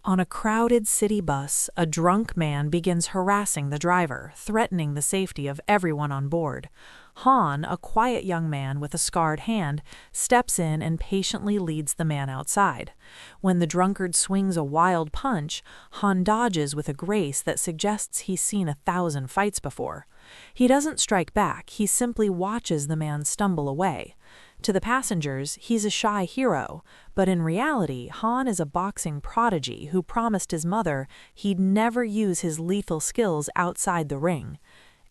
On a crowded city bus, a drunk man begins harassing the driver, threatening the safety of everyone on board. Han, a quiet young man with a scarred hand, steps in and patiently leads the man outside. When the drunkard swings a wild punch, Han dodges with a grace that suggests he's seen 1,000 fights before. He doesn't strike back, he simply watches the man stumble away. To the passengers, he's a shy hero, but in reality, Han is a boxing prodigy who promised his mother he'd never use his lethal skills outside the ring.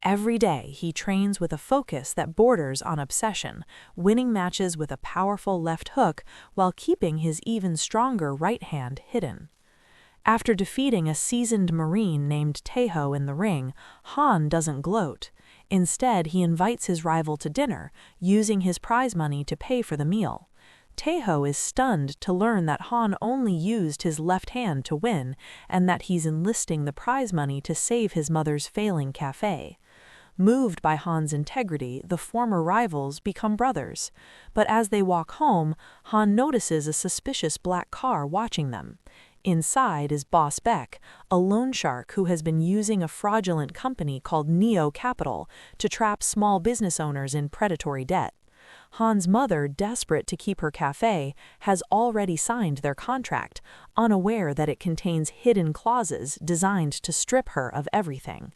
Every day, he trains with a focus that borders on obsession, winning matches with a powerful left hook while keeping his even stronger right hand hidden. After defeating a seasoned Marine named Taeho in the ring, Han doesn't gloat. Instead, he invites his rival to dinner, using his prize money to pay for the meal. Taeho is stunned to learn that Han only used his left hand to win, and that he's enlisting the prize money to save his mother's failing cafe. Moved by Han's integrity, the former rivals become brothers. But as they walk home, Han notices a suspicious black car watching them. Inside is Boss Beck, a loan shark who has been using a fraudulent company called Neo Capital to trap small business owners in predatory debt. Han's mother, desperate to keep her cafe, has already signed their contract, unaware that it contains hidden clauses designed to strip her of everything.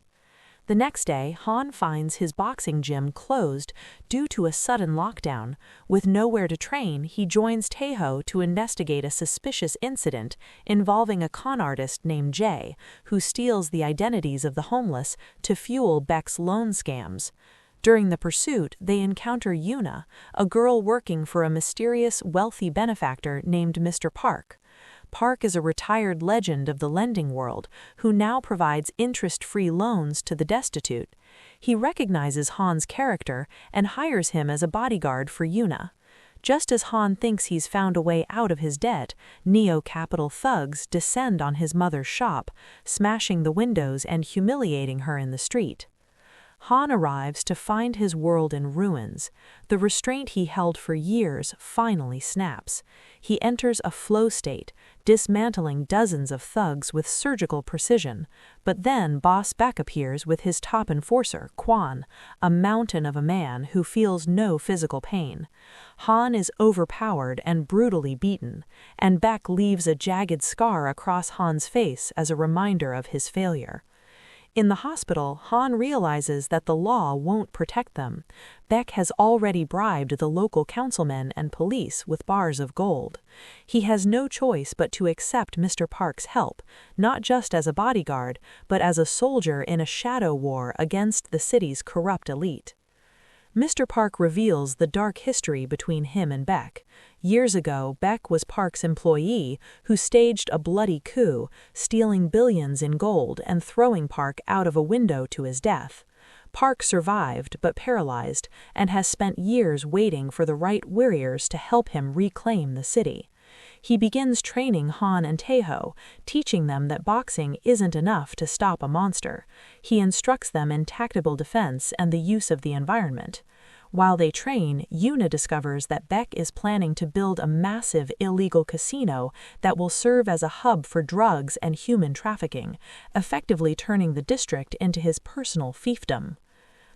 The next day, Han finds his boxing gym closed due to a sudden lockdown. With nowhere to train, he joins Taeho to investigate a suspicious incident involving a con artist named Jay, who steals the identities of the homeless to fuel Beck's loan scams. During the pursuit, they encounter Yuna, a girl working for a mysterious, wealthy benefactor named Mr. Park. Park is a retired legend of the lending world who now provides interest-free loans to the destitute. He recognizes Han's character and hires him as a bodyguard for Yuna. Just as Han thinks he's found a way out of his debt, Neo Capital thugs descend on his mother's shop, smashing the windows and humiliating her in the street. Han arrives to find his world in ruins. The restraint he held for years finally snaps. He enters a flow state, dismantling dozens of thugs with surgical precision. But then Boss Beck appears with his top enforcer, Quan, a mountain of a man who feels no physical pain. Han is overpowered and brutally beaten, and Beck leaves a jagged scar across Han's face as a reminder of his failure. In the hospital, Han realizes that the law won't protect them. Beck has already bribed the local councilmen and police with bars of gold. He has no choice but to accept Mr. Park's help, not just as a bodyguard, but as a soldier in a shadow war against the city's corrupt elite. Mr. Park reveals the dark history between him and Beck. Years ago, Beck was Park's employee who staged a bloody coup, stealing billions in gold and throwing Park out of a window to his death. Park survived, but paralyzed, and has spent years waiting for the right warriors to help him reclaim the city. He begins training Han and Taeho, teaching them that boxing isn't enough to stop a monster. He instructs them in tactical defense and the use of the environment. While they train, Yuna discovers that Beck is planning to build a massive illegal casino that will serve as a hub for drugs and human trafficking, effectively turning the district into his personal fiefdom.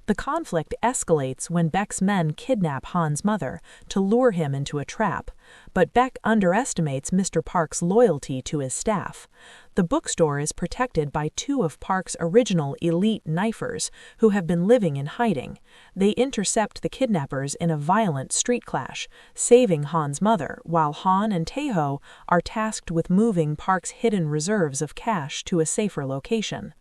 The conflict escalates when Beck's men kidnap Han's mother to lure him into a trap, but Beck underestimates Mr. Park's loyalty to his staff. The bookstore is protected by two of Park's original elite knifers who have been living in hiding. They intercept the kidnappers in a violent street clash, saving Han's mother, while Han and Taeho are tasked with moving Park's hidden reserves of cash to a safer location.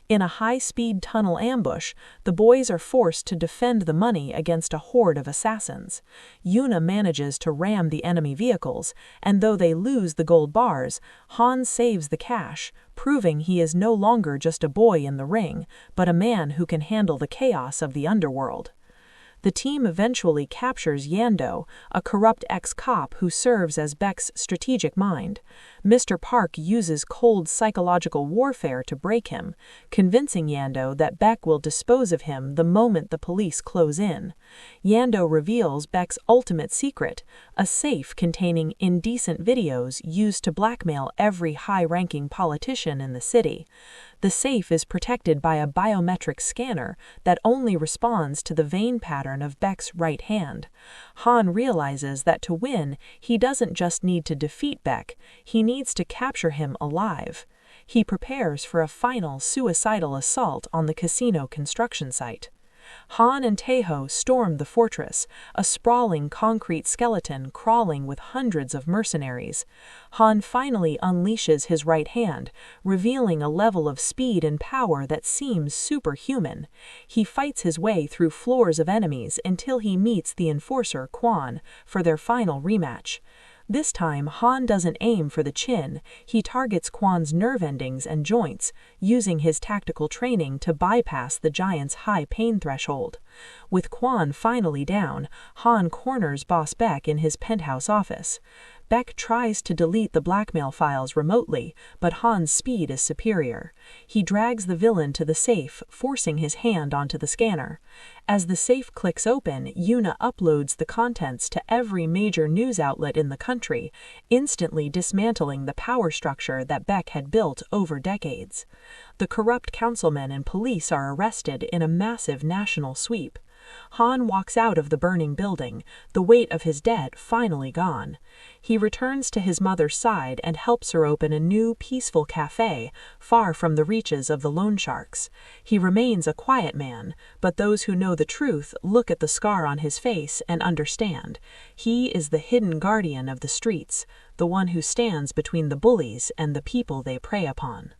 In a high-speed tunnel ambush, the boys are forced to defend the money against a horde of assassins. Yuna manages to ram the enemy vehicles, and though they lose the gold bars, Han saves the cash, proving he is no longer just a boy in the ring, but a man who can handle the chaos of the underworld. The team eventually captures Yando, a corrupt ex-cop who serves as Beck's strategic mind. Mr. Park uses cold psychological warfare to break him, convincing Yando that Beck will dispose of him the moment the police close in. Yando reveals Beck's ultimate secret, a safe containing indecent videos used to blackmail every high-ranking politician in the city. The safe is protected by a biometric scanner that only responds to the vein pattern of Beck's right hand. Han realizes that to win, he doesn't just need to defeat Beck, he needs to capture him alive. He prepares for a final suicidal assault on the casino construction site. Han and Taeho storm the fortress, a sprawling concrete skeleton crawling with hundreds of mercenaries. Han finally unleashes his right hand, revealing a level of speed and power that seems superhuman. He fights his way through floors of enemies until he meets the enforcer Quan for their final rematch. This time, Han doesn't aim for the chin, he targets Quan's nerve endings and joints, using his tactical training to bypass the giant's high pain threshold. With Quan finally down, Han corners Boss Beck in his penthouse office. Beck tries to delete the blackmail files remotely, but Han's speed is superior. He drags the villain to the safe, forcing his hand onto the scanner. As the safe clicks open, Yuna uploads the contents to every major news outlet in the country, instantly dismantling the power structure that Beck had built over decades. The corrupt councilmen and police are arrested in a massive national sweep. Han walks out of the burning building, the weight of his debt finally gone. He returns to his mother's side and helps her open a new, peaceful cafe, far from the reaches of the loan sharks. He remains a quiet man, but those who know the truth look at the scar on his face and understand. He is the hidden guardian of the streets, the one who stands between the bullies and the people they prey upon.